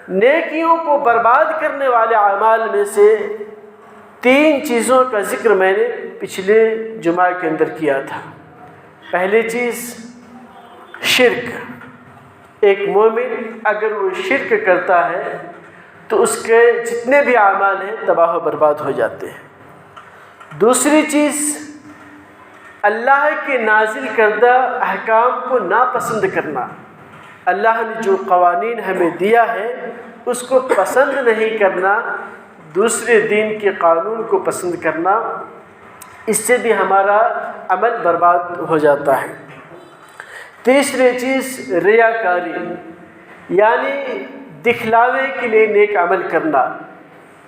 نیکیوں کو برباد کرنے والے اعمال میں سے 3 چیزوں کا ذکر میں نے پچھلے جمعہ کے اندر کیا تھا۔ پہلی چیز شرک۔ ایک مومن اگر وہ شرک کرتا ہے تو اس کے جتنے بھی اعمال ہیں تباہ و برباد ہو جاتے ہیں۔ دوسری چیز اللہ کے نازل کردہ احکام کو ناپسند کرنا۔ اللہ نے جو قوانین ہمیں دیا ہے اس کو پسند نہیں کرنا، دوسرے دین کے قانون کو پسند کرنا، اس سے بھی ہمارا عمل برباد ہو جاتا ہے۔ تیسری چیز ریاکاری، یعنی دکھلاوے کے لیے نیک عمل کرنا۔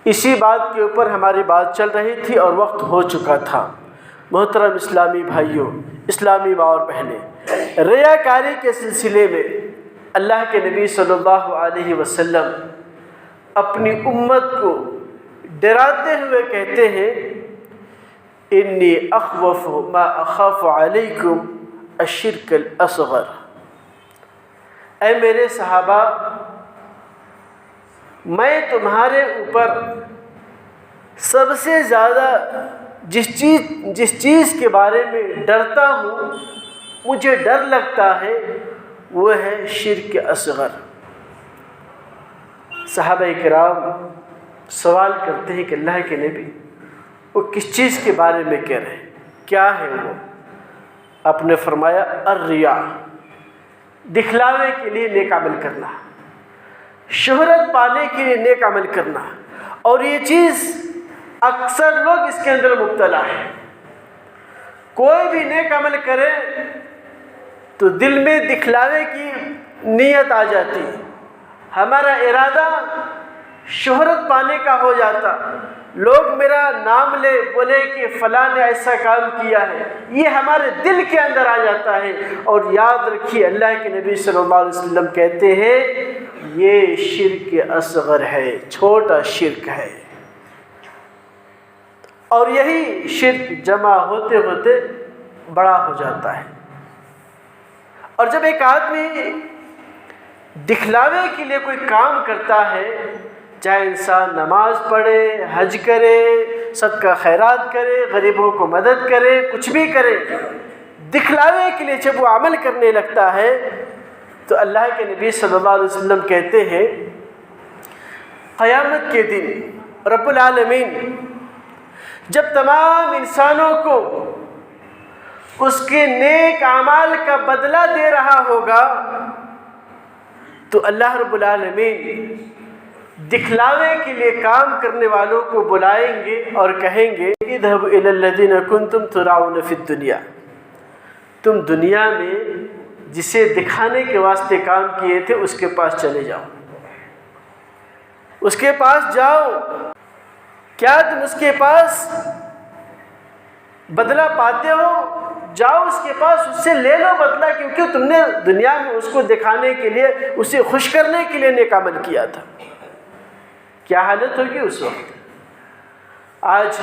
اسی بات کے اوپر ہماری بات چل رہی تھی اور وقت ہو چکا تھا۔ محترم اسلامی بھائیوں، اسلامی ماں اور بہنیں، ریاکاری کے سلسلے میں اللہ کے نبی صلی اللہ علیہ وسلم اپنی امت کو ڈراتے ہوئے کہتے ہیں، انی اخوف ما اخاف علیکم الشرک الاصغر۔ اے میرے صحابہ، میں تمہارے اوپر سب سے زیادہ جس چیز کے بارے میں ڈرتا ہوں، مجھے ڈر لگتا ہے، وہ ہے شرک اصغر۔ صحابہ کرام سوال کرتے ہیں کہ اللہ کے نبی وہ کس چیز کے بارے میں کہہ رہے ہیں، کیا ہے وہ؟ آپ نے فرمایا الریا، دکھلاوے کے لیے نیک عمل کرنا، شہرت پانے کے لیے نیک عمل کرنا۔ اور یہ چیز اکثر لوگ اس کے اندر مبتلا ہیں۔ کوئی بھی نیک عمل کرے تو دل میں دکھلاوے کی نیت آ جاتی، ہمارا ارادہ شہرت پانے کا ہو جاتا، لوگ میرا نام لے بولے کہ فلاں نے ایسا کام کیا ہے، یہ ہمارے دل کے اندر آ جاتا ہے۔ اور یاد رکھیے اللہ کے نبی صلی اللہ علیہ وسلم کہتے ہیں یہ شرک اصغر ہے، چھوٹا شرک ہے۔ اور یہی شرک جمع ہوتے ہوتے بڑا ہو جاتا ہے۔ اور جب ایک آدمی دکھلاوے کے لیے کوئی کام کرتا ہے، چاہے انسان نماز پڑھے، حج کرے، صدقہ خیرات کرے، غریبوں کو مدد کرے، کچھ بھی کرے، دکھلاوے کے لیے جب وہ عمل کرنے لگتا ہے تو اللہ کے نبی صلی اللہ علیہ وسلم کہتے ہیں قیامت کے دن رب العالمین جب تمام انسانوں کو اس کے نیک اعمال کا بدلہ دے رہا ہوگا تو اللہ رب العالمین دکھلاوے کے لیے کام کرنے والوں کو بلائیں گے اور کہیں گے اذهبوا الى الذين كنتم تراؤون في الدنيا، تم دنیا میں جسے دکھانے کے واسطے کام کیے تھے اس کے پاس چلے جاؤ، اس کے پاس جاؤ۔ کیا تم اس کے پاس بدلہ پاتے ہو؟ جاؤ اس کے پاس، اس سے لے لو بدلہ، کیونکہ تم نے دنیا میں اس کو دکھانے کے لیے، اسے خوش کرنے کے لیے نیک عمل کیا تھا۔ کیا حالت ہوگی اس وقت؟ آج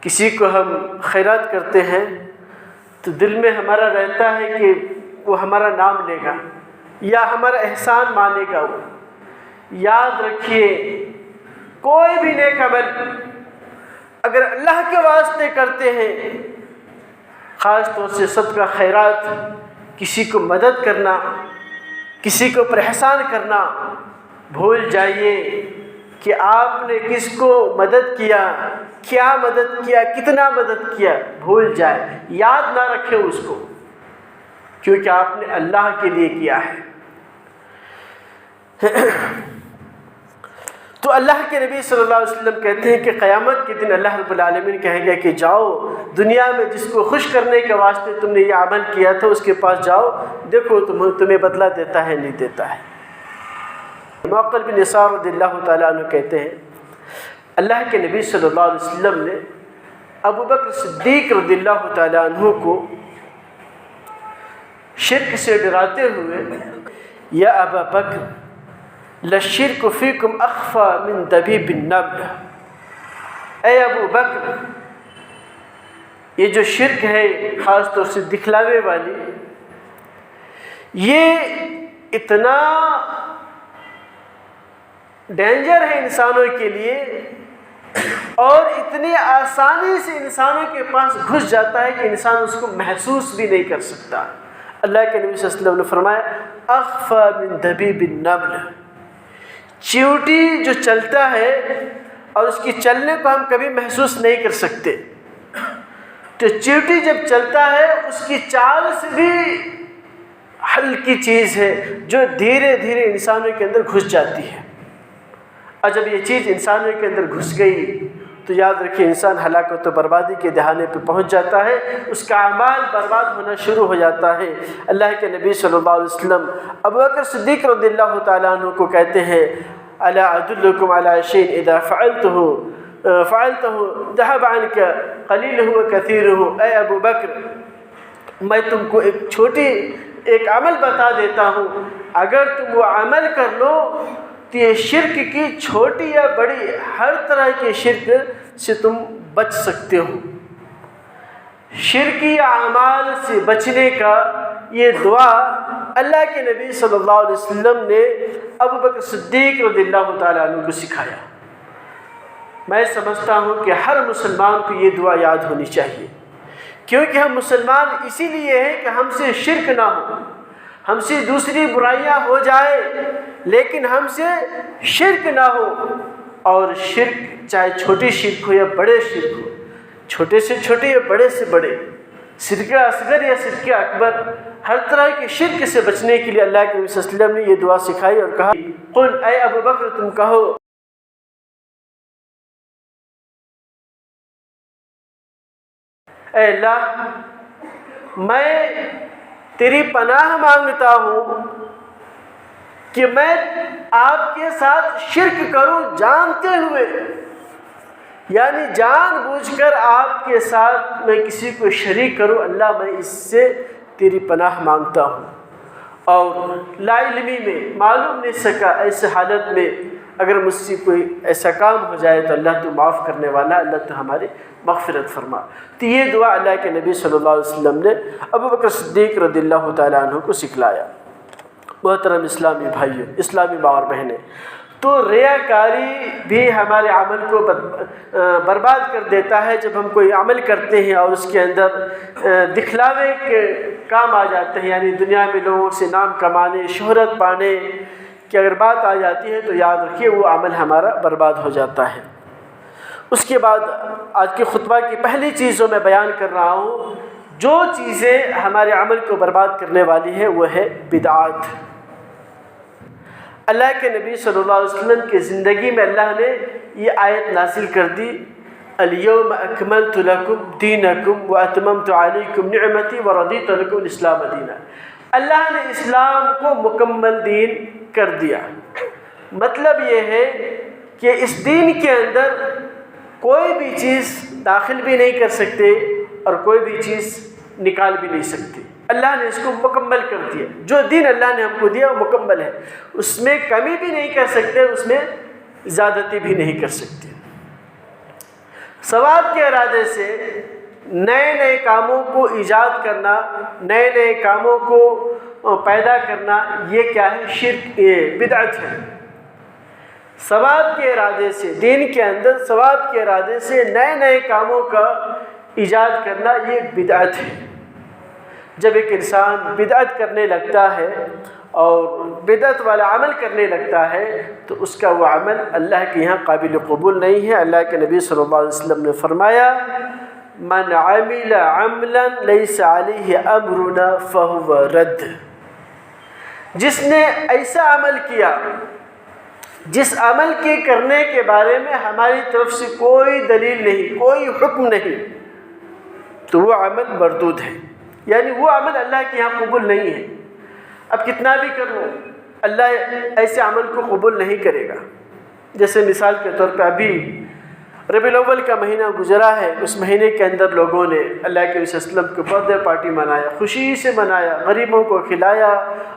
کسی کو ہم خیرات کرتے ہیں تو دل میں ہمارا رہتا ہے کہ وہ ہمارا نام لے گا یا ہمارا احسان مانے گا۔ وہ یاد رکھیے کوئی بھی نیک عمل اگر اللہ کے واسطے کرتے ہیں، خاص طور سے صدقہ خیرات، کسی کو مدد کرنا، کسی کو پر احسان کرنا، بھول جائیے کہ آپ نے کس کو مدد کیا، کیا مدد کیا، کتنا مدد کیا، بھول جائے، یاد نہ رکھے اس کو، کیونکہ آپ نے اللہ کے لیے کیا ہے۔ تو اللہ کے نبی صلی اللہ علیہ وسلم کہتے ہیں کہ قیامت کے دن اللہ رب العالمین کہیں گے کہ جاؤ دنیا میں جس کو خوش کرنے کے واسطے تم نے یہ عمل کیا تھا اس کے پاس جاؤ، دیکھو تمہیں بدلہ دیتا ہے نہیں دیتا ہے۔ معقل بن یسار رضی اللہ تعالیٰ عنہ کہتے ہیں اللہ کے نبی صلی اللہ علیہ وسلم نے ابو بکر صدیق رضی اللہ تعالیٰ عنہ کو شرک سے ڈراتے ہوئے یا ابا بکر للشرک فیکم اخفی من دبیب النمل، اے ابو بکر یہ جو شرک ہے خاص طور سے دکھلاوے والی، یہ اتنا ڈینجر ہے انسانوں کے لیے اور اتنی آسانی سے انسانوں کے پاس گھس جاتا ہے کہ انسان اس کو محسوس بھی نہیں کر سکتا۔ اللہ کے نبی صلی اللہ علیہ وسلم نے فرمایا اخفی من دبیب النمل، چیونٹی جو چلتا ہے اور اس کی چلنے کو ہم کبھی محسوس نہیں کر سکتے، تو چیونٹی جب چلتا ہے اس کی چال سے بھی ہلکی چیز ہے جو دھیرے دھیرے انسانوں کے اندر گھس جاتی ہے، اور جب یہ چیز انسانوں کے اندر گھس گئی تو یاد رکھیے انسان ہلاکت و بربادی کے دہانے پہ پہنچ جاتا ہے، اس کا اعمال برباد ہونا شروع ہو جاتا ہے۔ اللہ کے نبی صلی اللہ علیہ وسلم ابوبکر صدیق رضی اللہ تعالیٰ عنہ کو کہتے ہیں الا ادلکم علی شیء اذا فعلته ذهب عنك قلیلہ وکثیرہ، اے ابو بکر میں تم کو ایک عمل بتا دیتا ہوں، اگر تم وہ عمل کر لو تو یہ شرک کی چھوٹی یا بڑی ہر طرح کے شرک سے تم بچ سکتے ہو۔ شرکی اعمال سے بچنے کا یہ دعا اللہ کے نبی صلی اللہ علیہ وسلم نے ابوبکر صدیق رضی اللہ تعالیٰ عنہ کو سکھایا۔ میں سمجھتا ہوں کہ ہر مسلمان کو یہ دعا یاد ہونی چاہیے، کیونکہ ہم مسلمان اسی لیے ہیں کہ ہم سے شرک نہ ہو، ہم سے دوسری برائیاں ہو جائے لیکن ہم سے شرک نہ ہو، اور شرک چاہے چھوٹی شرک ہو یا بڑے شرک ہو، چھوٹے سے چھوٹے یا بڑے سے بڑے، شرک اصغر یا شرک اکبر، ہر طرح کے شرک سے بچنے کے لیے اللہ کے نبی صلی اللہ علیہ وسلم نے یہ دعا سکھائی اور کہا قل، اے ابو بکر تم کہو اے اللہ میں تیری پناہ مانگتا ہوں کہ میں آپ کے ساتھ شرک کروں جانتے ہوئے، یعنی جان بوجھ کر آپ کے ساتھ میں کسی کو شریک کروں، اللہ میں اس سے تیری پناہ مانگتا ہوں۔ اور لا علمی میں معلوم نہیں سکا، ایسے حالت میں اگر مجھ سے کوئی ایسا کام ہو جائے تو اللہ تو معاف کرنے والا، اللہ تو ہماری مغفرت فرما۔ تو یہ دعا اللہ کے نبی صلی اللہ علیہ وسلم نے ابوبکر صدیق رضی اللہ تعالیٰ عنہ کو سکھلایا۔ محترم اسلامی بھائیوں، اسلامی ماں اور بہنیں، تو ریاکاری بھی ہمارے عمل کو برباد کر دیتا ہے۔ جب ہم کوئی عمل کرتے ہیں اور اس کے اندر دکھلاوے کے کام آ جاتے ہیں، یعنی دنیا میں لوگوں سے نام کمانے، شہرت پانے کی اگر بات آ جاتی ہے تو یاد رکھیے وہ عمل ہمارا برباد ہو جاتا ہے۔ اس کے بعد آج کے خطبہ کی پہلی چیز جو میں بیان کر رہا ہوں، جو چیزیں ہمارے عمل کو برباد کرنے والی ہے وہ ہے بدعات۔ اللہ کے نبی صلی اللہ علیہ وسلم کی زندگی میں اللہ نے یہ آیت نازل کر دی الیوم اکملت لکم دینکم واتممت علیکم نعمتی ورضیت لکم الاسلام دینا۔ اللہ نے اسلام کو مکمل دین کر دیا۔ مطلب یہ ہے کہ اس دین کے اندر کوئی بھی چیز داخل بھی نہیں کر سکتے اور کوئی بھی چیز نکال بھی نہیں سکتے۔ اللہ نے اس کو مکمل کر دیا، جو دین اللہ نے ہم کو دیا وہ مکمل ہے، اس میں کمی بھی نہیں کر سکتے، اس میں زیادتی بھی نہیں کر سکتے۔ ثواب کے ارادے سے نئے نئے کاموں کو ایجاد کرنا، نئے نئے کاموں کو پیدا کرنا، یہ کیا ہے؟ شرک، یہ بدعت ہے۔ ثواب کے ارادے سے، دین کے اندر ثواب کے ارادے سے نئے نئے کاموں کا ایجاد کرنا یہ بدعت ہے۔ جب ایک انسان بدعت کرنے لگتا ہے اور بدعت والا عمل کرنے لگتا ہے تو اس کا وہ عمل اللہ کے یہاں قابل قبول نہیں ہے۔ اللہ کے نبی صلی اللہ علیہ وسلم نے فرمایا من عمل عملا لیس علیہ امرنا فہو رد، جس نے ایسا عمل کیا جس عمل کے کرنے کے بارے میں ہماری طرف سے کوئی دلیل نہیں، کوئی حکم نہیں، تو وہ عمل مردود ہے، یعنی وہ عمل اللہ کے یہاں قبول نہیں ہے۔ اب کتنا بھی کر لو اللہ ایسے عمل کو قبول نہیں کرے گا۔ جیسے مثال کے طور پہ ابھی ربیع الاول کا مہینہ گزرا ہے، اس مہینے کے اندر لوگوں نے اللہ کے رسول وسلم کی برتھ ڈے پارٹی منایا، خوشی سے منایا، غریبوں کو کھلایا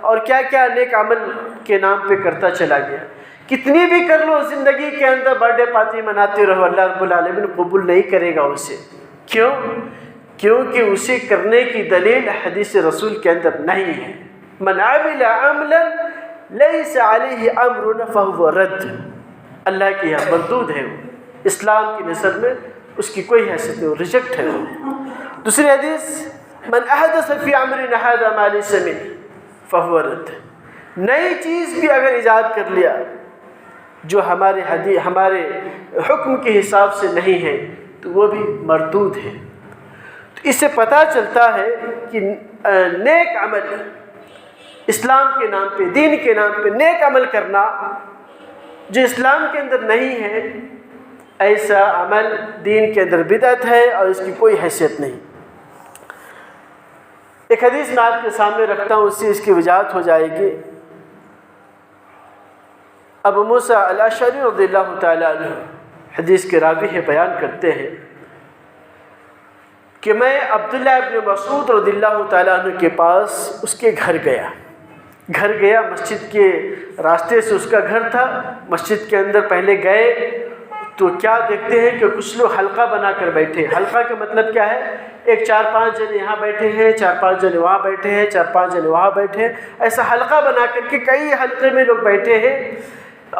اور کیا کیا نیک عمل کے نام پہ کرتا چلا گیا۔ کتنی بھی کر لو زندگی کے اندر برتھ ڈے پارٹی مناتے رہو، اللہ رب العالمین قبول نہیں کرے گا اسے۔ کیوں؟ کیونکہ اسے کرنے کی دلیل حدیث رسول کے اندر نہیں ہے۔ من عمل عملا لیس علیہ امرنا فہو رد، اللہ کے یہاں مردود ہے، وہ اسلام کی نظر میں اس کی کوئی حیثیت نہیں، وہ ریجیکٹ ہے۔ دوسری حدیث من احدث فی امرنا ھذا ما لیس منہ فہو رد، نئی چیز بھی اگر ایجاد کر لیا جو ہمارے حکم کے حساب سے نہیں ہے تو وہ بھی مردود ہے۔ تو اس سے پتہ چلتا ہے کہ نیک عمل اسلام کے نام پہ، دین کے نام پہ نیک عمل کرنا جو اسلام کے اندر نہیں ہے، ایسا عمل دین کے اندر بدعت ہے اور اس کی کوئی حیثیت نہیں۔ ایک حدیث میں آپ کے سامنے رکھتا ہوں، اس سے اس کی وضاحت ہو جائے گی۔ ابو موسیٰ الاشعری رضی اللہ تعالیٰ عنہ حدیث کے راوی ہے، بیان کرتے ہیں کہ میں عبداللہ ابن مسعود رضی اللہ تعالیٰ عنہ کے پاس اس کے گھر گیا، مسجد کے راستے سے اس کا گھر تھا۔ مسجد کے اندر پہلے گئے تو کیا دیکھتے ہیں کہ کچھ لوگ حلقہ بنا کر بیٹھے۔ حلقہ کا مطلب کیا ہے؟ ایک 4-5 جنے یہاں بیٹھے ہیں، 4-5 جنے وہاں بیٹھے ہیں، 4-5 جنے وہاں بیٹھے ہیں، ایسا حلقہ بنا کر کے کئی حلقے میں لوگ بیٹھے ہیں۔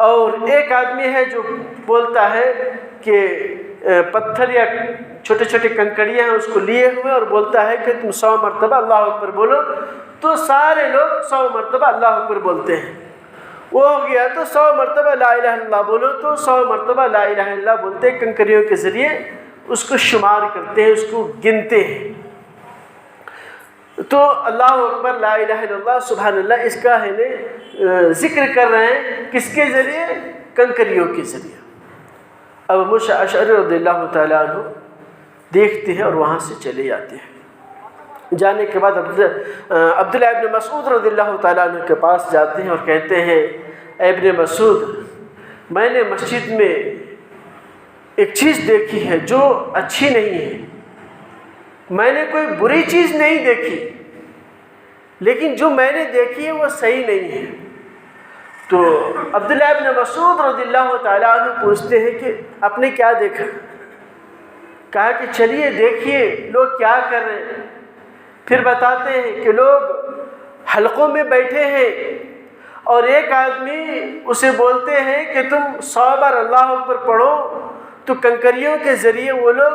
اور ایک آدمی ہے جو بولتا ہے کہ پتھر یا چھوٹے چھوٹے کنکڑیاں ہیں اس کو لیے ہوئے، اور بولتا ہے کہ تم 100 مرتبہ اللہ اکبر بولو، تو سارے لوگ 100 مرتبہ اللہ اکبر بولتے ہیں۔ وہ ہو گیا تو 100 مرتبہ لا الہ الا اللہ بولو، تو 100 مرتبہ لا الہ الا اللہ بولتے ہیں، کنکریوں کے ذریعے اس کو شمار کرتے ہیں، اس کو گنتے ہیں۔ تو اللہ اکبر لا الہ الا اللہ سبحان اللہ اس کا ذکر کر رہے ہیں، کس کے ذریعے؟ کنکریوں کے ذریعے۔ ابو موسیٰ اشعری رضی اللہ تعالیٰ عنہ دیکھتے ہیں اور وہاں سے چلے جاتے ہیں۔ جانے کے بعد عبداللہ ابن مسعود رضی اللہ تعالیٰ عنہ کے پاس جاتے ہیں اور کہتے ہیں اے ابن مسعود، میں نے مسجد میں ایک چیز دیکھی ہے جو اچھی نہیں ہے، میں نے کوئی بری چیز نہیں دیکھی، لیکن جو میں نے دیکھی ہے وہ صحیح نہیں ہے۔ تو عبداللہ ابن مسعود رضی اللہ تعالیٰ عنہ پوچھتے ہیں کہ آپ نے کیا دیکھا؟ کہا کہ چلیے دیکھیے لوگ کیا کر رہے ہیں۔ پھر بتاتے ہیں کہ لوگ حلقوں میں بیٹھے ہیں اور ایک آدمی اسے بولتے ہیں کہ تم 100 بار اللہ اکبر پڑھو، تو کنکریوں کے ذریعے وہ لوگ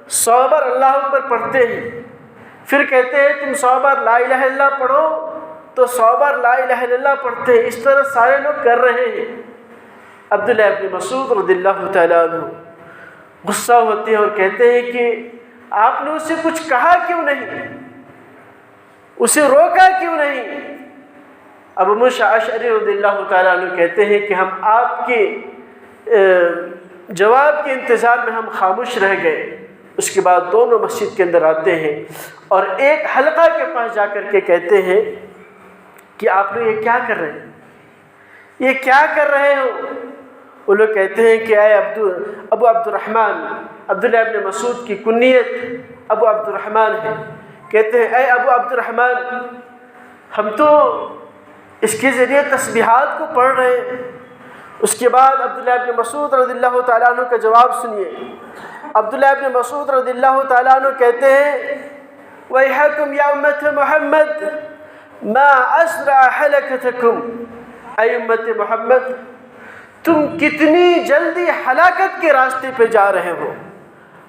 100 بار اللہ اکبر پڑھتے ہیں۔ پھر کہتے ہیں تم 100 بار لا الہ الا اللہ پڑھو، تو 100 بار لا الہ الا اللہ پڑھتے ہیں۔ اس طرح سارے لوگ کر رہے ہیں۔ عبداللہ ابن مسعود رضی اللہ تعالیٰ عنہ غصہ ہوتے ہیں اور کہتے ہیں کہ آپ نے اسے کچھ کہا کیوں نہیں، اسے روکا کیوں نہیں؟ ابو موسیٰ اشعری رضی اللہ تعالیٰ عنہ کہتے ہیں کہ ہم آپ کے جواب کے انتظار میں ہم خاموش رہ گئے۔ اس کے بعد دونوں مسجد کے اندر آتے ہیں اور ایک حلقہ کے پاس جا کر کے کہتے ہیں کہ آپ لوگ یہ کیا کر رہے ہیں، یہ کیا کر رہے ہو؟ وہ لوگ کہتے ہیں کہ اے ابو عبد الرحمن، عبداللہ ابن مسعود کی کنیت ابو عبد الرحمن ہے، کہتے ہیں اے ابو عبد الرحمن، ہم تو اس کے ذریعے تسبیحات کو پڑھ رہے ہیں۔ اس کے بعد عبداللہ ابن مسعود رضی اللہ تعالیٰ عنہ کا جواب سنیے۔ عبداللہ ابن مسعود رضی اللہ تعالیٰ عنہ کہتے ہیں وَيْحَكُمْ يَا أُمَّةَ مُحَمَّدٍ مَا أَسْرَعَ حَلَكَتَكُمْ، اے امت محمد تم کتنی جلدی ہلاکت کے راستے پہ جا رہے ہو۔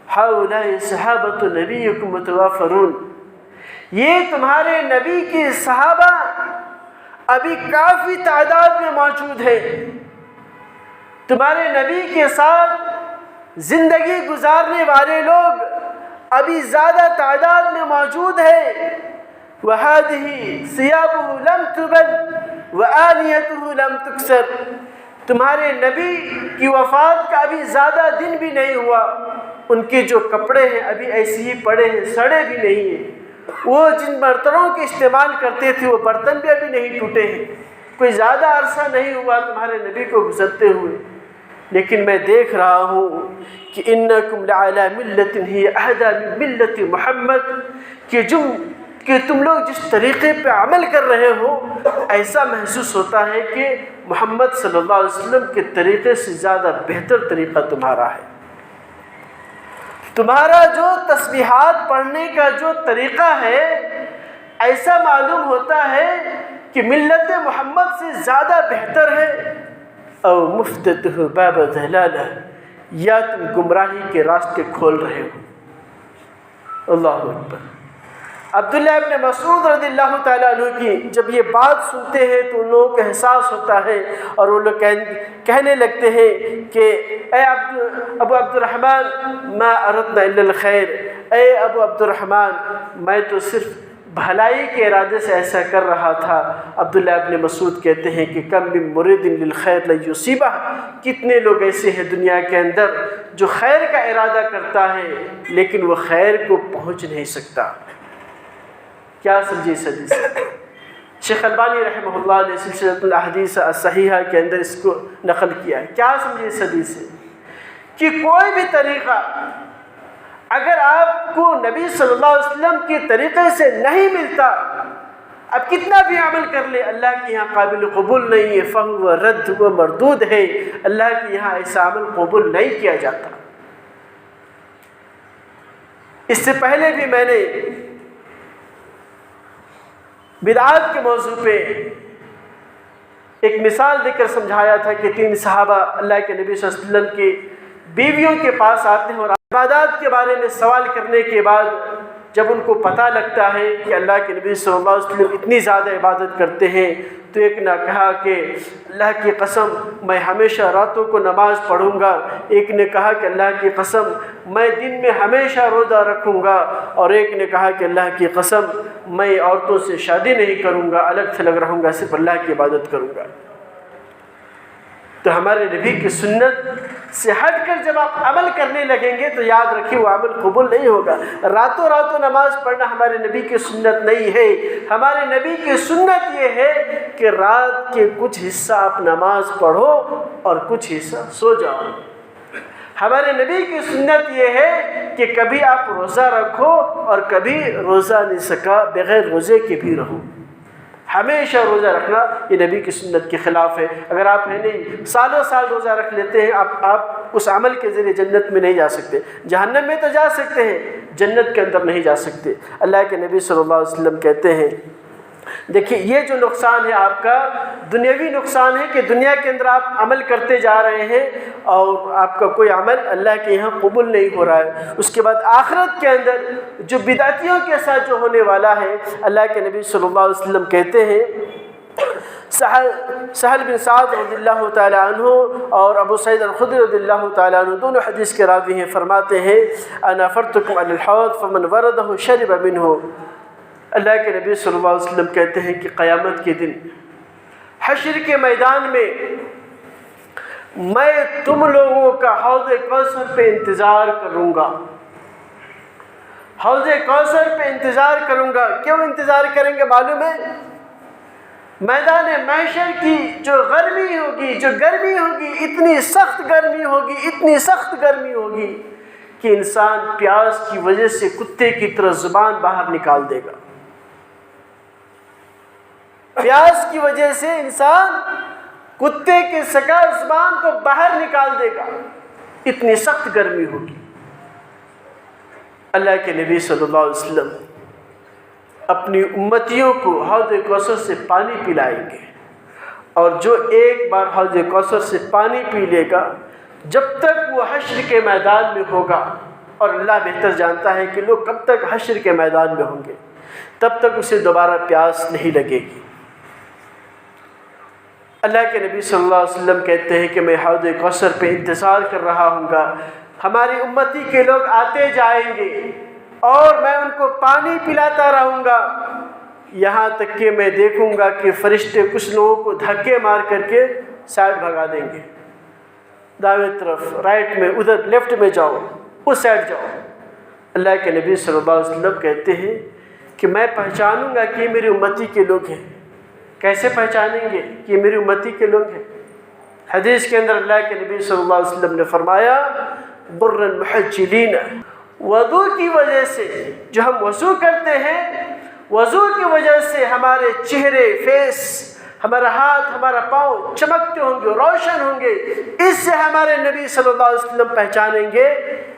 هَؤُلَاءِ صَحَابَةُ نَبِيِّكُمْ مُتَوَافَّرُونَ، یہ تمہارے نبی کے صحابہ ابھی کافی تعداد میں موجود ہیں، تمہارے نبی کے ساتھ زندگی گزارنے والے لوگ ابھی زیادہ تعداد میں موجود ہیں۔ وَهَذِهِ ثِيَابُهُ لَمْ تُبَلْ وَآنِيَتُهُ لَمْ تُكْسَرْ، تمہارے نبی کی وفات کا ابھی زیادہ دن بھی نہیں ہوا، ان کے جو کپڑے ہیں ابھی ایسے ہی پڑے ہیں، سڑے بھی نہیں ہیں، وہ جن برتنوں کے استعمال کرتے تھے وہ برتن بھی ابھی نہیں ٹوٹے ہیں، کوئی زیادہ عرصہ نہیں ہوا تمہارے نبی کو گزرتے ہوئے، لیکن میں دیکھ رہا ہوں کہ انکم لعلی ملت ہی اہدی من ملت محمد، کہ تم لوگ جس طریقے پہ عمل کر رہے ہو ایسا محسوس ہوتا ہے کہ محمد صلی اللہ علیہ وسلم کے طریقے سے زیادہ بہتر طریقہ تمہارا ہے۔ تمہارا جو تسبیحات پڑھنے کا جو طریقہ ہے ایسا معلوم ہوتا ہے کہ ملت محمد سے زیادہ بہتر ہے۔ او مفتتہ باب ضلالہ، یا تم گمراہی کے راستے کھول رہے ہو۔ اللہ اکبر۔ عبداللہ ابن مسعود رضی اللہ تعالیٰ عنہ کی جب یہ بات سنتے ہیں تو ان لوگوں کو احساس ہوتا ہے اور وہ لوگ کہنے لگتے ہیں کہ اے ابو عبد الرحمن ما اردنا الا الخیر، اے ابو عبد الرحمن میں تو صرف بھلائی کے ارادے سے ایسا کر رہا تھا۔ عبداللہ ابن مسعود کہتے ہیں کہ کم من مرید للخیر لیصیبہ، کتنے لوگ ایسے ہیں دنیا کے اندر جو خیر کا ارادہ کرتا ہے لیکن وہ خیر کو پہنچ نہیں سکتا۔ کیا سمجھے اس حدیث سے؟ شیخ البانی رحمہ اللہ نے سلسلۃ الاحادیث الصحیحہ کے اندر اس کو نقل کیا ہے۔ کیا سمجھے اس حدیث سے؟ کہ کوئی بھی طریقہ اگر آپ کو نبی صلی اللہ علیہ وسلم کے طریقے سے نہیں ملتا، اب کتنا بھی عمل کر لے، اللہ کے یہاں قابل قبول نہیں ہے، فہو رد و مردود ہے، اللہ کے یہاں ایسا عمل قبول نہیں کیا جاتا۔ اس سے پہلے بھی میں نے بدعات کے موضوع پہ ایک مثال دے کر سمجھایا تھا کہ 3 صحابہ اللہ کے نبی صلی اللہ علیہ وسلم کی بیویوں کے پاس آتے ہیں اور عبادات کے بارے میں سوال کرنے کے بعد جب ان کو پتہ لگتا ہے کہ اللہ کے نبی صلی اللہ علیہ وسلم اتنی زیادہ عبادت کرتے ہیں تو ایک نے کہا کہ اللہ کی قسم میں ہمیشہ راتوں کو نماز پڑھوں گا، ایک نے کہا کہ اللہ کی قسم میں دن میں ہمیشہ روزہ رکھوں گا، اور ایک نے کہا کہ اللہ کی قسم میں عورتوں سے شادی نہیں کروں گا، الگ تھلگ رہوں گا، صرف اللہ کی عبادت کروں گا۔ تو ہمارے نبی کی سنت سے ہٹ کر جب آپ عمل کرنے لگیں گے تو یاد رکھیے وہ عمل قبول نہیں ہوگا۔ راتوں نماز پڑھنا ہمارے نبی کی سنت نہیں ہے۔ ہمارے نبی کی سنت یہ ہے کہ رات کے کچھ حصہ آپ نماز پڑھو اور کچھ حصہ سو جاؤ۔ ہمارے نبی کی سنت یہ ہے کہ کبھی آپ روزہ رکھو اور کبھی روزہ نہیں سکا بغیر روزے کے بھی رہو۔ ہمیشہ روزہ رکھنا یہ نبی کی سنت کے خلاف ہے۔ اگر آپ نہیں سالوں سال روزہ رکھ لیتے ہیں، آپ اس عمل کے ذریعے جنت میں نہیں جا سکتے۔ جہنم میں تو جا سکتے ہیں، جنت کے اندر نہیں جا سکتے۔ اللہ کے نبی صلی اللہ علیہ وسلم کہتے ہیں، دیکھیے یہ جو نقصان ہے آپ کا دنیاوی نقصان ہے کہ دنیا کے اندر آپ عمل کرتے جا رہے ہیں اور آپ کا کوئی عمل اللہ کے یہاں قبول نہیں ہو رہا ہے۔ اس کے بعد آخرت کے اندر جو بدعتیوں کے ساتھ جو ہونے والا ہے، اللہ کے نبی صلی اللہ علیہ وسلم کہتے ہیں، سہل بن سعد رضی اللہ تعالیٰ عنہ اور ابو سعید الخدری رضی اللہ تعالیٰ عنہ دونوں حدیث کے راوی ہیں، فرماتے ہیں انا فرتکم علی الحوض فمن وردہ شرب منہ۔ اللہ کے نبی صلی اللہ علیہ وسلم کہتے ہیں کہ قیامت کے دن حشر کے میدان میں تم لوگوں کا حوض کوثر پہ انتظار کروں گا۔ حوض کوثر پہ انتظار کروں گا۔ کیوں انتظار کریں گے معلوم ہے؟ میدان محشر کی جو گرمی ہوگی اتنی سخت گرمی ہوگی کہ انسان پیاس کی وجہ سے کتے کی طرح زبان باہر نکال دے گا۔ پیاس کی وجہ سے انسان کتے کے سکا زبان کو باہر نکال دے گا، اتنی سخت گرمی ہوگی۔ اللہ کے نبی صلی اللہ علیہ وسلم اپنی امتیوں کو حوض کوثر سے پانی پلائیں گے، اور جو ایک بار حوض کوثر سے پانی پی لے گا جب تک وہ حشر کے میدان میں ہوگا، اور اللہ بہتر جانتا ہے کہ لوگ کب تک حشر کے میدان میں ہوں گے، تب تک اسے دوبارہ پیاس نہیں لگے گی۔ اللہ کے نبی صلی اللہ علیہ وسلم کہتے ہیں کہ میں حوض کوثر پہ انتظار کر رہا ہوں گا، ہماری امتی کے لوگ آتے جائیں گے اور میں ان کو پانی پلاتا رہوں گا، یہاں تک کہ میں دیکھوں گا کہ فرشتے کچھ لوگوں کو دھکے مار کر کے سائڈ بھگا دیں گے، دائیں طرف، رائٹ میں، ادھر لیفٹ میں جاؤ، اس سائڈ جاؤ۔ اللہ کے نبی صلی اللہ علیہ وسلم کہتے ہیں کہ میں پہچانوں گا کہ یہ میری امتی کے لوگ ہیں۔ کیسے پہچانیں گے کہ یہ میری امتی کے لوگ ہیں؟ حدیث کے اندر اللہ کے نبی صلی اللہ علیہ وسلم نے فرمایا غرا محجلین، وضو کی وجہ سے جو ہم وضو کرتے ہیں، وضو کی وجہ سے ہمارے چہرے، فیس، ہمارا ہاتھ، ہمارا پاؤں چمکتے ہوں گے، روشن ہوں گے، اس سے ہمارے نبی صلی اللہ علیہ وسلم پہچانیں گے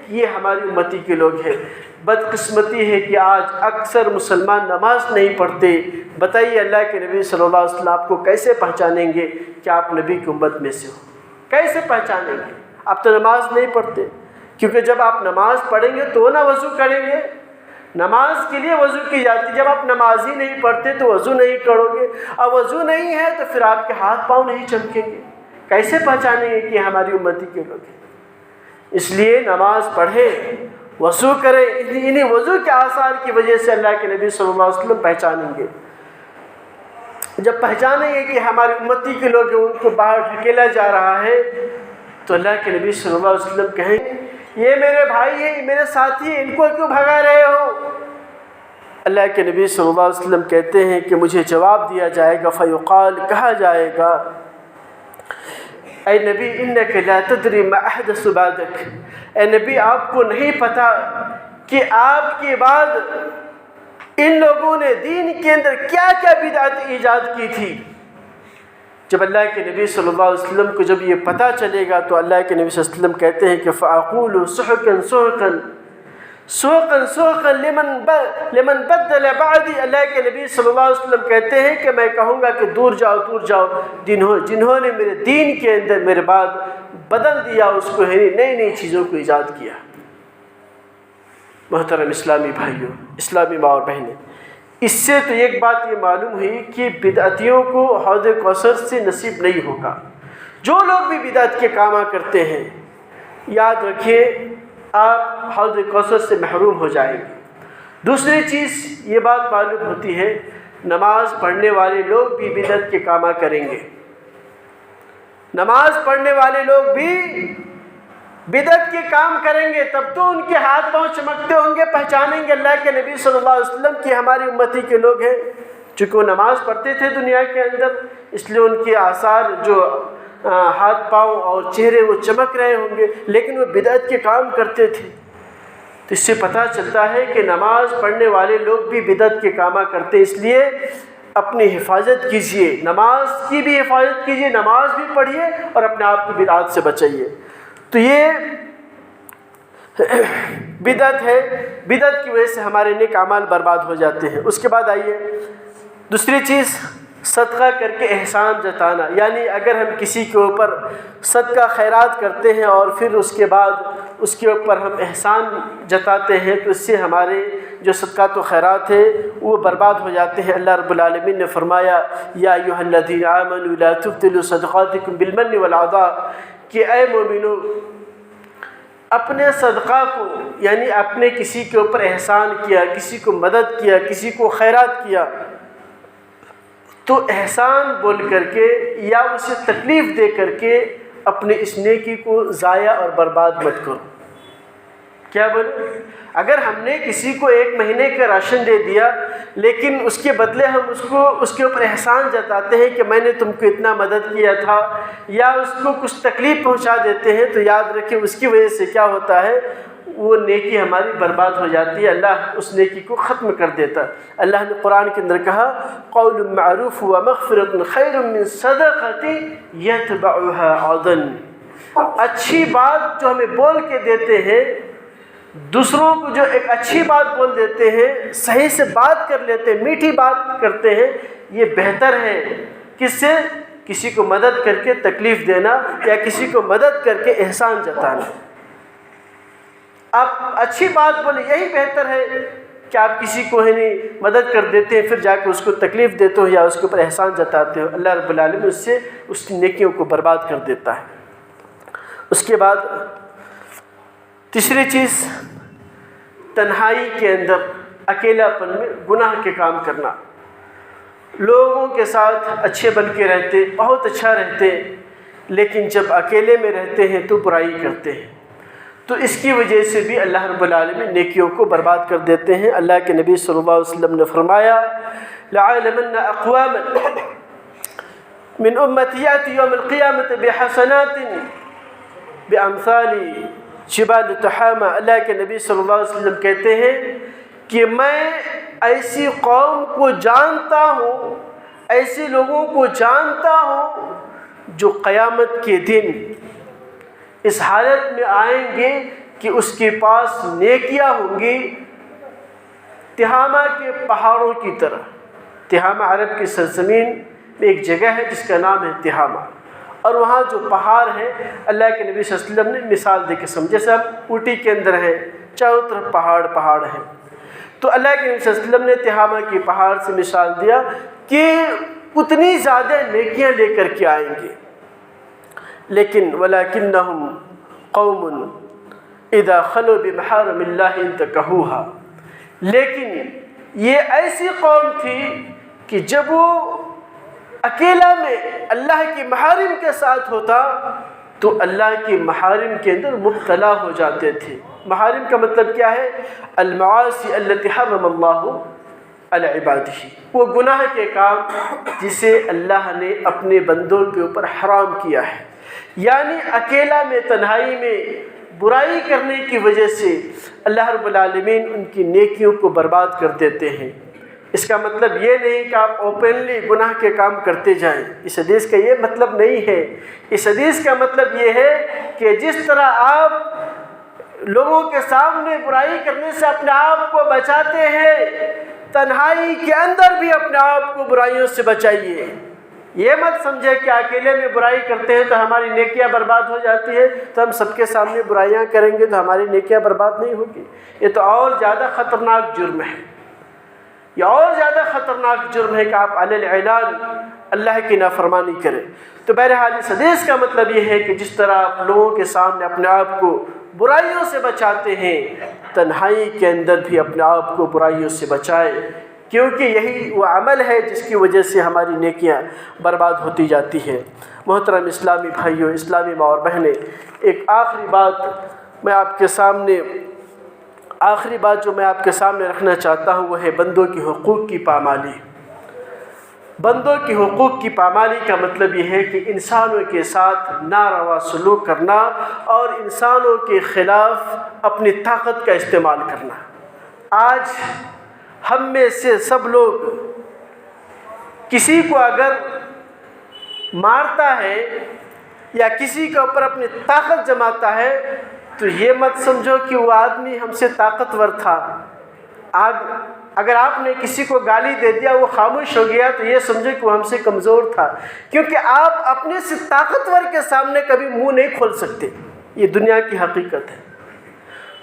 یہ ہماری امتی کے لوگ ہیں۔ بدقسمتی ہے کہ آج اکثر مسلمان نماز نہیں پڑھتے۔ بتائیے اللہ کے نبی صلی اللہ علیہ وسلم آپ کو کیسے پہچانیں گے کہ آپ نبی کی امت میں سے ہو؟ کیسے پہچانیں گے؟ آپ تو نماز نہیں پڑھتے، کیونکہ جب آپ نماز پڑھیں گے تو نہ وضو کریں گے، نماز کے لیے وضو کی جاتی ہے، جب آپ نماز ہی نہیں پڑھتے تو وضو نہیں کرو گے، اب وضو نہیں ہے تو پھر آپ کے ہاتھ پاؤں نہیں چمکیں گے، کیسے پہچانیں گے کہ ہماری امتی کے لوگ ہیں؟ اس لیے نماز پڑھیں، وضو کریں، انہیں وضو کے آثار کی وجہ سے اللہ کے نبی صلی اللہ علیہ وسلم پہچانیں گے۔ جب پہچانیں گے کہ ہماری امتی کے لوگ ہیں، ان کو باہر ڈھکیلا جا رہا ہے، تو اللہ کے نبی صلی اللہ علیہ وسلم کہیں یہ میرے بھائی ہیں، یہ میرے ساتھی ہیں، ان کو کیوں بھگا رہے ہو؟ اللہ کے نبی صلی اللہ علیہ وسلم کہتے ہیں کہ مجھے جواب دیا جائے گا، فیقال، کہا جائے گا، اے نبی انک لا تدری ما احدث بعدک، اے نبی آپ کو نہیں پتا کہ آپ کے بعد ان لوگوں نے دین کے اندر کیا کیا بدعت ایجاد کی تھی۔ جب اللہ کے نبی صلی اللہ علیہ وسلم کو جب یہ پتہ چلے گا تو اللہ کے نبی صلی اللہ علیہ وسلم کہتے ہیں کہ فَأَقُولُ سُحْقًا سُحْقًا سُحْقًا سُحْقًا لمن بدل بعدی، اللہ کے نبی صلی اللہ علیہ وسلم کہتے ہیں کہ میں کہوں گا کہ دور جاؤ دور جاؤ، جنہوں نے میرے دین کے اندر میرے بعد بدل دیا، اس کو نئی نئی چیزوں کو ایجاد کیا۔ محترم اسلامی بھائیوں، اسلامی ماں اور بہنیں، اس سے تو ایک بات یہ معلوم ہوئی کہ بدعتیوں کو حوض کوثر سے نصیب نہیں ہوگا۔ جو لوگ بھی بدعت کے کام کرتے ہیں، یاد رکھیے آپ حوض کوثر سے محروم ہو جائیں گے۔ دوسری چیز یہ بات معلوم ہوتی ہے، نماز پڑھنے والے لوگ بھی بدعت کے کام کریں گے، نماز پڑھنے والے لوگ بھی بدعت کے کام کریں گے، تب تو ان کے ہاتھ پاؤں چمکتے ہوں گے، پہچانیں گے اللہ کے نبی صلی اللہ علیہ وسلم کی ہماری امتی کے لوگ ہیں، چونکہ وہ نماز پڑھتے تھے دنیا کے اندر، اس لیے ان کے آثار جو ہاتھ پاؤں اور چہرے وہ چمک رہے ہوں گے، لیکن وہ بدعت کے کام کرتے تھے۔ تو اس سے پتہ چلتا ہے کہ نماز پڑھنے والے لوگ بھی بدعت کے کام کرتے، اس لیے اپنی حفاظت کیجیے، نماز کی بھی حفاظت کیجیے، نماز بھی پڑھیے اور اپنے آپ کو بدعت سے بچائیے۔ تو یہ بدعت ہے، بدعت کی وجہ سے ہمارے نیک اعمال برباد ہو جاتے ہیں۔ اس کے بعد آئیے دوسری چیز، صدقہ کر کے احسان جتانا، یعنی اگر ہم کسی کے اوپر صدقہ خیرات کرتے ہیں اور پھر اس کے بعد اس کے اوپر ہم احسان جتاتے ہیں تو اس سے ہمارے جو صدقات و خیرات ہیں وہ برباد ہو جاتے ہیں۔ اللہ رب العالمین نے فرمایا یا ایھا الذین آمنوا لا تبطلوا صدقاتکم بالمن والعطاء، کہ اے مومنو اپنے صدقہ کو، یعنی اپنے کسی کے اوپر احسان کیا، کسی کو مدد کیا، کسی کو خیرات کیا، تو احسان بول کر کے یا اسے تکلیف دے کر کے اپنے اس نیکی کو ضائع اور برباد مت کرو۔ کیا بولے؟ اگر ہم نے کسی کو 1 مہینے کا راشن دے دیا لیکن اس کے بدلے ہم اس کے اوپر احسان جتاتے ہیں کہ میں نے تم کو اتنا مدد کیا تھا، یا اس کو کچھ تکلیف پہنچا دیتے ہیں، تو یاد رکھیں اس کی وجہ سے کیا ہوتا ہے، وہ نیکی ہماری برباد ہو جاتی ہے، اللہ اس نیکی کو ختم کر دیتا ہے۔ اللہ نے قرآن کے اندر کہا قول معروف ومغفرۃ خیر من صدقۃ یتبعها اذى، اچھی بات جو ہمیں بول کے دیتے ہیں، دوسروں کو جو ایک اچھی بات بول دیتے ہیں، صحیح سے بات کر لیتے ہیں، میٹھی بات کرتے ہیں، یہ بہتر ہے کس سے؟ کسی کو مدد کر کے تکلیف دینا یا کسی کو مدد کر کے احسان جتانا۔ آپ اچھی بات بولے، یہی بہتر ہے کہ آپ کسی کو مدد کر دیتے ہیں پھر جا کے اس کو تکلیف دیتے ہو یا اس کے اوپر احسان جتاتے ہو، اللہ رب العالمین اس سے اس کی نیکیوں کو برباد کر دیتا ہے۔ اس کے بعد تیسری چیز، تنہائی کے اندر اکیلا پن میں گناہ کے کام کرنا۔ لوگوں کے ساتھ اچھے بن کے رہتے، بہت اچھا رہتے، لیکن جب اکیلے میں رہتے ہیں تو برائی کرتے ہیں، تو اس کی وجہ سے بھی اللہ رب العالمین نیکیوں کو برباد کر دیتے ہیں۔ اللہ کے نبی صلی اللہ علیہ وسلم نے فرمایا لَعَلَمَنَّ أَقْوَامًا مِنْ أُمَّتِي يَأْتِي يَوْمَ الْقِيَامَةِ بِحَسَنَاتٍ بِأَمْثَالِ جبال تحامہ۔ اللہ کے نبی صلی اللہ علیہ وسلم کہتے ہیں کہ میں ایسی قوم کو جانتا ہوں، ایسے لوگوں کو جانتا ہوں جو قیامت کے دن اس حالت میں آئیں گے کہ اس کے پاس نیکیاں ہوں گی تہامہ کے پہاڑوں کی طرح۔ تہامہ عرب کی سرزمین میں ایک جگہ ہے جس کا نام ہے تہامہ، اور وہاں جو پہاڑ ہیں اللہ کے نبی صلی اللہ علیہ وسلم نے مثال دے کے سمجھے، جیسے ہم اوٹی کے اندر ہیں، چاروں طرف پہاڑ ہیں، تو اللہ کے نبی صلی اللہ علیہ وسلم نے تہامہ کی پہاڑ سے مثال دیا کہ اتنی زیادہ نیکیاں لے کر کے آئیں گے، لیکن وَلَكِنَّهُمْ قَوْمٌ اِذَا خَلُوا بِمَحَارِمِ اللَّهِ انتَكَهُوهَا، لیکن یہ ایسی قوم تھی کہ جب وہ اکیلا میں اللہ کی محارم کے ساتھ ہوتا تو اللہ کی محارم کے اندر مبتلا ہو جاتے تھے۔ محارم کا مطلب کیا ہے؟ المعاصی التي حرم اللہ علی عبادہ، وہ گناہ کے کام جسے اللہ نے اپنے بندوں کے اوپر حرام کیا ہے، یعنی اکیلا میں تنہائی میں برائی کرنے کی وجہ سے اللہ رب العالمین ان کی نیکیوں کو برباد کر دیتے ہیں۔ اس کا مطلب یہ نہیں کہ آپ اوپنلی گناہ کے کام کرتے جائیں، اس حدیث کا یہ مطلب نہیں ہے۔ اس حدیث کا مطلب یہ ہے کہ جس طرح آپ لوگوں کے سامنے برائی کرنے سے اپنے آپ کو بچاتے ہیں، تنہائی کے اندر بھی اپنے آپ کو برائیوں سے بچائیے۔ یہ مت سمجھے کہ اکیلے میں برائی کرتے ہیں تو ہماری نیکیاں برباد ہو جاتی ہے، تو ہم سب کے سامنے برائیاں کریں گے تو ہماری نیکیاں برباد نہیں ہوگی۔ یہ تو اور زیادہ خطرناک جرم ہے، یہ اور زیادہ خطرناک جرم ہے کہ آپ علی الاعلان اللہ کی نافرمانی کریں۔ تو بہرحال اس حدیث کا مطلب یہ ہے کہ جس طرح آپ لوگوں کے سامنے اپنے آپ کو برائیوں سے بچاتے ہیں، تنہائی کے اندر بھی اپنے آپ کو برائیوں سے بچائیں، کیونکہ یہی وہ عمل ہے جس کی وجہ سے ہماری نیکیاں برباد ہوتی جاتی ہیں۔ محترم اسلامی بھائیوں، اسلامی ماں اور بہنیں، ایک آخری بات جو میں آپ کے سامنے رکھنا چاہتا ہوں وہ ہے بندوں کی حقوق کی پامالی۔ بندوں کی حقوق کی پامالی کا مطلب یہ ہے کہ انسانوں کے ساتھ ناروا سلوک کرنا اور انسانوں کے خلاف اپنی طاقت کا استعمال کرنا۔ آج ہم میں سے سب لوگ کسی کو اگر مارتا ہے یا کسی کے اوپر اپنی طاقت جماتا ہے تو یہ مت سمجھو کہ وہ آدمی ہم سے طاقتور تھا۔ اگر آپ نے کسی کو گالی دے دیا، وہ خاموش ہو گیا، تو یہ سمجھو کہ وہ ہم سے کمزور تھا، کیونکہ آپ اپنے سے طاقتور کے سامنے کبھی منہ نہیں کھول سکتے۔ یہ دنیا کی حقیقت ہے۔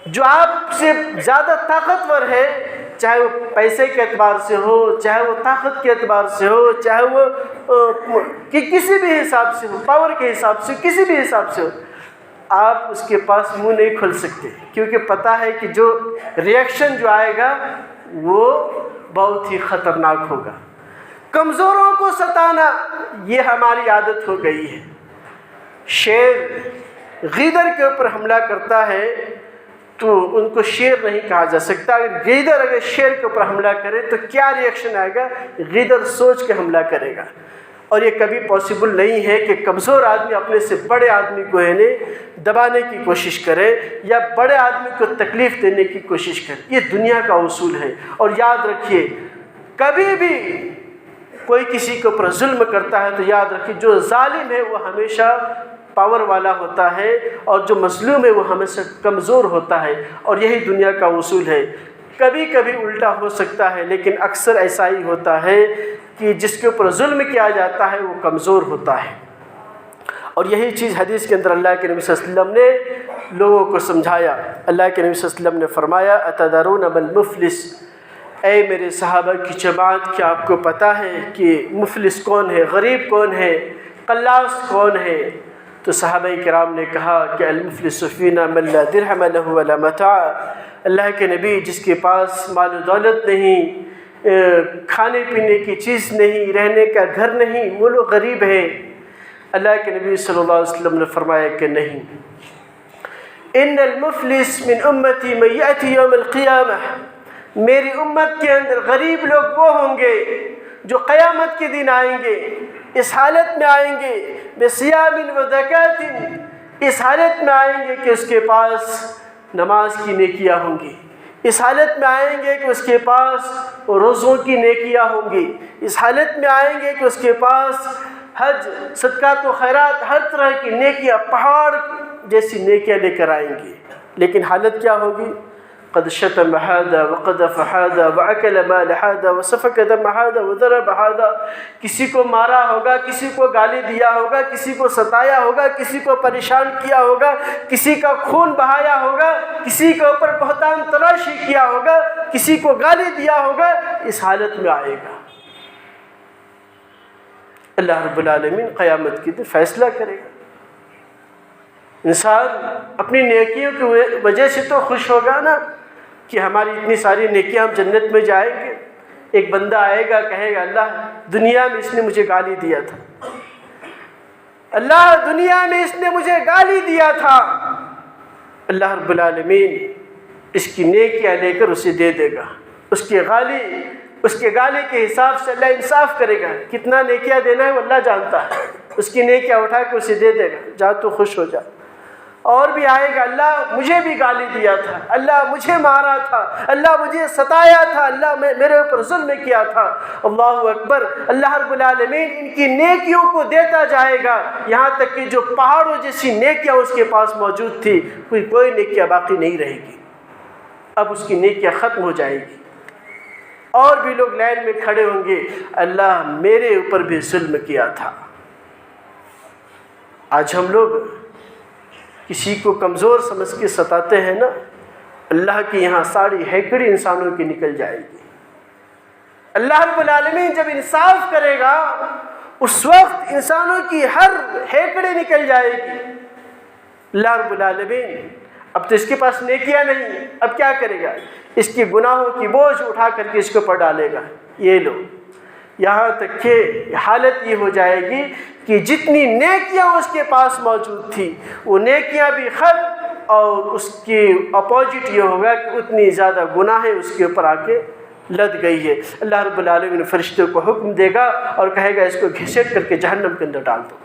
جو آپ سے زیادہ طاقتور ہے، چاہے وہ پیسے کے اعتبار سے ہو، چاہے وہ طاقت کے اعتبار سے ہو، چاہے وہ کسی بھی حساب سے ہو، پاور کے حساب سے، کسی بھی حساب سے ہو، آپ اس کے پاس منہ نہیں کھول سکتے، کیونکہ پتہ ہے کہ جو ریئیکشن جو آئے گا وہ بہت ہی خطرناک ہوگا۔ کمزوروں کو ستانا یہ ہماری عادت ہو گئی ہے۔ شیر گیدڑ کے اوپر حملہ کرتا ہے تو ان کو شیر نہیں کہا جا سکتا۔ اگر شیر کے اوپر حملہ کرے تو کیا ریئیکشن آئے گا؟ گیدڑ سوچ کے حملہ کرے گا، اور یہ کبھی پاسبل نہیں ہے کہ کمزور آدمی اپنے سے بڑے آدمی کو دبانے کی کوشش کرے یا بڑے آدمی کو تکلیف دینے کی کوشش کرے۔ یہ دنیا کا اصول ہے۔ اور یاد رکھیے، کبھی بھی کوئی کسی کے اوپر ظلم کرتا ہے تو یاد رکھیے جو ظالم ہے وہ ہمیشہ پاور والا ہوتا ہے، اور جو مظلوم ہے وہ ہمیشہ کمزور ہوتا ہے، اور یہی دنیا کا اصول ہے۔ کبھی کبھی الٹا ہو سکتا ہے، لیکن اکثر ایسا ہی ہوتا ہے کہ جس کے اوپر ظلم کیا جاتا ہے وہ کمزور ہوتا ہے۔ اور یہی چیز حدیث کے اندر اللہ کے نبی صلی اللہ علیہ وسلم نے لوگوں کو سمجھایا۔ اللہ کے نبی صلی اللہ علیہ وسلم نے فرمایا اتدرون ما المفلس، اے میرے صحابہ کی جماعت، کیا آپ کو پتہ ہے کہ مفلس کون ہے، غریب کون ہے، قلاص کون ہے؟ تو صحابہ کرام نے کہا کہ المفلس فینا من لا درہم له ولا متاع، اللہ کے نبی جس کے پاس مال و دولت نہیں، کھانے پینے کی چیز نہیں، رہنے کا گھر نہیں، وہ لوگ غریب ہیں۔ اللہ کے نبی صلی اللہ علیہ وسلم نے فرمایا کہ نہیں، ان المفلس من امتی من یأتی یوم القیامہ، میری امت کے اندر غریب لوگ وہ ہوں گے جو قیامت کے دن آئیں گے، اس حالت میں آئیں گے بصیام و زکوۃ، اس حالت میں آئیں گے کہ اس کے پاس نماز کی نیکیاں ہوں گی، اس حالت میں آئیں گے کہ اس کے پاس روزوں کی نیکیاں ہوں گی، اس حالت میں آئیں گے کہ اس کے پاس حج، صدقات و خیرات، ہر طرح کی نیکیاں، پہاڑ جیسی نیکیاں لے کر آئیں گی۔ لیکن حالت کیا ہوگی؟ قد شتم هذا وقذف هذا وأكل مال هذا وسفك دم هذا وضرب هذا، کسی کو مارا ہوگا، کسی کو گالی دیا ہوگا، کسی کو ستایا ہوگا، کسی کو پریشان کیا ہوگا، کسی کا خون بہایا ہوگا، کسی کے اوپر بہتان تراشی کیا ہوگا، کسی کو گالی دیا ہوگا، اس حالت میں آئے گا۔ اللہ رب العالمین قیامت کے دن فیصلہ کرے گا۔ انسان اپنی نیکیوں کی وجہ سے تو خوش ہوگا نا کہ ہماری اتنی ساری نیکیاں ہم جنت میں جائیں گے۔ ایک بندہ آئے گا کہے گا اللہ دنیا میں اس نے مجھے گالی دیا تھا، اللہ دنیا میں اس نے مجھے گالی دیا تھا، اللہ رب العالمین اس کی نیکیاں لے کر اسے دے دے گا، اس کے گالی کے حساب سے اللہ انصاف کرے گا، کتنا نیکیاں دینا ہے وہ اللہ جانتا ہے، اس کی نیکیاں اٹھا کے اسے دے دے گا، جا تو خوش ہو جا۔ اور بھی آئے گا اللہ مجھے بھی گالی دیا تھا، اللہ مجھے مارا تھا، اللہ مجھے ستایا تھا، اللہ میرے اوپر ظلم کیا تھا۔ اللہ اکبر، اللہ رب العالمین ان کی نیکیوں کو دیتا جائے گا، یہاں تک کہ جو پہاڑوں جیسی نیکیاں اس کے پاس موجود تھی کوئی نیکیاں باقی نہیں رہے گی، اب اس کی نیکیاں ختم ہو جائے گی۔ اور بھی لوگ لائن میں کھڑے ہوں گے، اللہ میرے اوپر بھی ظلم کیا تھا۔ آج ہم لوگ کسی کو کمزور سمجھ کے ستاتے ہیں نا، اللہ کے یہاں ساری ہیکڑی انسانوں کی نکل جائے گی۔ اللہ رب العالمین جب انصاف کرے گا اس وقت انسانوں کی ہر ہیکڑی نکل جائے گی۔ اللہ رب العالمین اب تو اس کے پاس نیکیاں نہیں، اب کیا کرے گا؟ اس کے گناہوں کی بوجھ اٹھا کر کے اس کے اوپر ڈالے گا، یہ لو، یہاں تک کہ حالت یہ ہو جائے گی کہ جتنی نیکیاں اس کے پاس موجود تھی وہ نیکیاں بھی ختم، اور اس کی اپوزٹ یہ ہوگا کہ اتنی زیادہ گناہیں اس کے اوپر آ کے لد گئی ہے۔ اللہ رب العالمین فرشتوں کو حکم دے گا اور کہے گا اس کو گھسیٹ کر کے جہنم کے اندر ڈال دو۔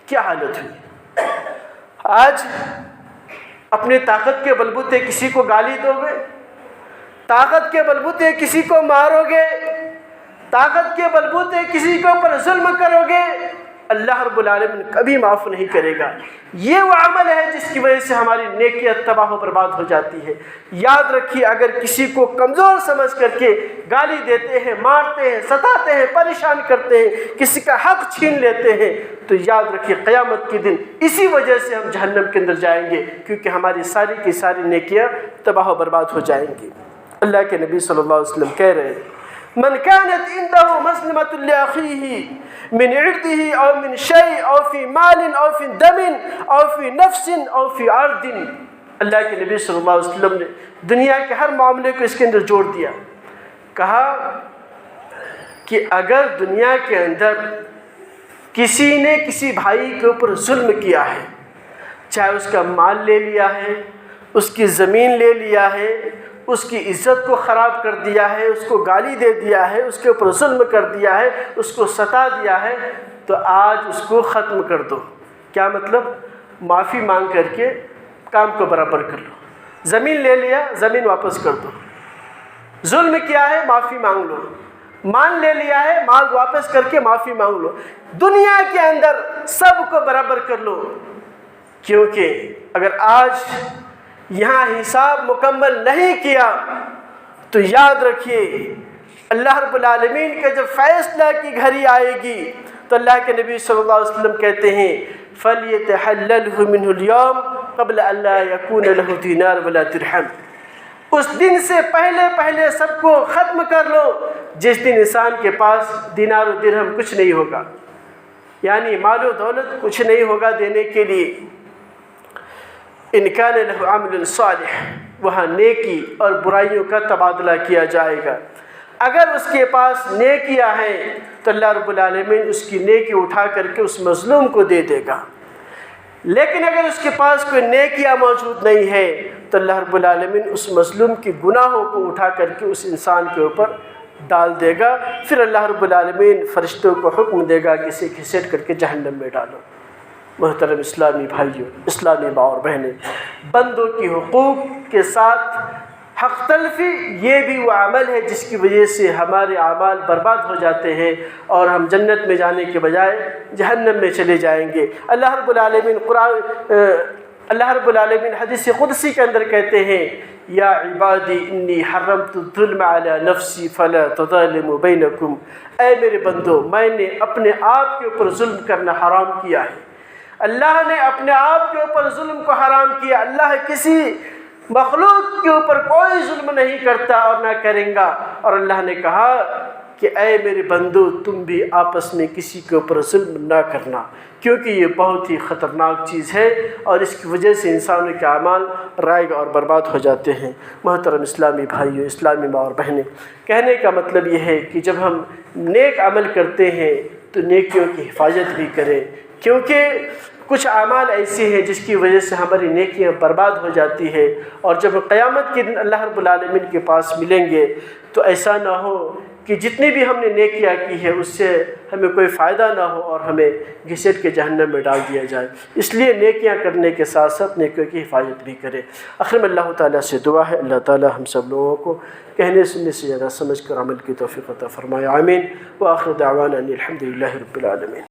کیا حالت ہوئی؟ آج اپنے طاقت کے بلبوتے کسی کو گالی دو گے، طاقت کے بلبوتے کسی کو مارو گے، طاقت کے بلبوتے کسی کے اوپر ظلم کرو گے، اللہ رب العالمین کبھی معاف نہیں کرے گا۔ یہ وہ عمل ہے جس کی وجہ سے ہماری نیکیاں تباہ و برباد ہو جاتی ہے۔ یاد رکھیے، اگر کسی کو کمزور سمجھ کر کے گالی دیتے ہیں، مارتے ہیں، ستاتے ہیں، پریشان کرتے ہیں، کسی کا حق چھین لیتے ہیں، تو یاد رکھیے قیامت کے دن اسی وجہ سے ہم جہنم کے اندر جائیں گے، کیونکہ ہماری ساری کی ساری نیکیاں تباہ و برباد ہو جائیں گی۔ اللہ کے نبی صلی اللہ علیہ وسلم کہہ رہے ہیں من كانت عنده مظلمة لأخيه من عرضه أو من شيء أو في مال أو في دم أو في نفس أو في عرض، اللہ کے نبی صلی اللہ علیہ وسلم نے دنیا کے ہر معاملے کو اس کے اندر جوڑ دیا۔ کہا کہ اگر دنیا کے اندر کسی نے کسی بھائی کے اوپر ظلم کیا ہے، چاہے اس کا مال لے لیا ہے، اس کی زمین لے لیا ہے، اس کی عزت کو خراب کر دیا ہے، اس کو گالی دے دیا ہے، اس کے اوپر ظلم کر دیا ہے، اس کو ستا دیا ہے، تو آج اس کو ختم کر دو۔ کیا مطلب؟ معافی مانگ کر کے کام کو برابر کر لو۔ زمین لے لیا، زمین واپس کر دو۔ ظلم کیا ہے، معافی مانگ لو۔ مال لے لیا ہے، مال واپس کر کے معافی مانگ لو۔ دنیا کے اندر سب کو برابر کر لو، کیونکہ اگر آج یہاں حساب مکمل نہیں کیا تو یاد رکھیے اللہ رب العالمین کا جب فیصلہ کی گھڑی آئے گی تو اللہ کے نبی صلی اللہ علیہ وسلم کہتے ہیں فَلْيَتَحَلَّلْهُ مِنْهُ الْيَوْمِ قَبْلَ أَنْ لَا يَكُونَ لَهُ دِينَارٌ وَلَا دِرْهَمٌ، اس دن سے پہلے سب کو ختم کر لو جس دن انسان کے پاس دینار و درہم کچھ نہیں ہوگا، یعنی مال و دولت کچھ نہیں ہوگا دینے کے لیے۔ ان کان لہ عمل صالح، وہاں نیکی اور برائیوں کا تبادلہ کیا جائے گا۔ اگر اس کے پاس نیکیاں ہیں تو اللہ رب العالمین اس کی نیکی اٹھا کر کے اس مظلوم کو دے دے گا، لیکن اگر اس کے پاس کوئی نیکیاں موجود نہیں ہے تو اللہ رب العالمین اس مظلوم کی گناہوں کو اٹھا کر کے اس انسان کے اوپر ڈال دے گا۔ پھر اللہ رب العالمین فرشتوں کو حکم دے گا کہ اسے گھسیٹ کر کے جہنم میں ڈالو۔ محترم اسلامی بھائیوں، اسلامی ماں اور بہنیں، بندوں کی حقوق کے ساتھ حق تلفی یہ بھی وہ عمل ہے جس کی وجہ سے ہمارے اعمال برباد ہو جاتے ہیں اور ہم جنت میں جانے کے بجائے جہنم میں چلے جائیں گے۔ اللہ رب العالمین اللہ رب العالمین حدیث قدسی کے اندر کہتے ہیں یا عبادی انی حرمت الظلم علی نفسی فلا تظالموا بینکم، اے میرے بندو میں نے اپنے آپ کے اوپر ظلم کرنا حرام کیا ہے۔ اللہ نے اپنے آپ کے اوپر ظلم کو حرام کیا۔ اللہ کسی مخلوق کے اوپر کوئی ظلم نہیں کرتا اور نہ کریں گا، اور اللہ نے کہا کہ اے میرے بندو تم بھی آپس میں کسی کے اوپر ظلم نہ کرنا، کیونکہ یہ بہت ہی خطرناک چیز ہے اور اس کی وجہ سے انسانوں کے اعمال رائج اور برباد ہو جاتے ہیں۔ محترم اسلامی بھائیوں، اسلامی ماں اور بہنیں، کہنے کا مطلب یہ ہے کہ جب ہم نیک عمل کرتے ہیں تو نیکیوں کی حفاظت بھی کریں، کیونکہ کچھ اعمال ایسے ہیں جس کی وجہ سے ہماری نیکیاں برباد ہو جاتی ہے، اور جب قیامت کے دن اللہ رب العالمین کے پاس ملیں گے تو ایسا نہ ہو کہ جتنی بھی ہم نے نیکیاں کی ہے اس سے ہمیں کوئی فائدہ نہ ہو اور ہمیں گھسیٹ کے جہنم میں ڈال دیا جائے۔ اس لیے نیکیاں کرنے کے ساتھ ساتھ نیکیوں کی حفاظت بھی کرے۔ آخر میں اللہ تعالیٰ سے دعا ہے اللہ تعالیٰ ہم سب لوگوں کو کہنے سننے سے زیادہ سمجھ کر عمل کی توفیق عطا فرمائے، آمین۔ وآخر دعوانا ان الحمد للہ رب العالمین۔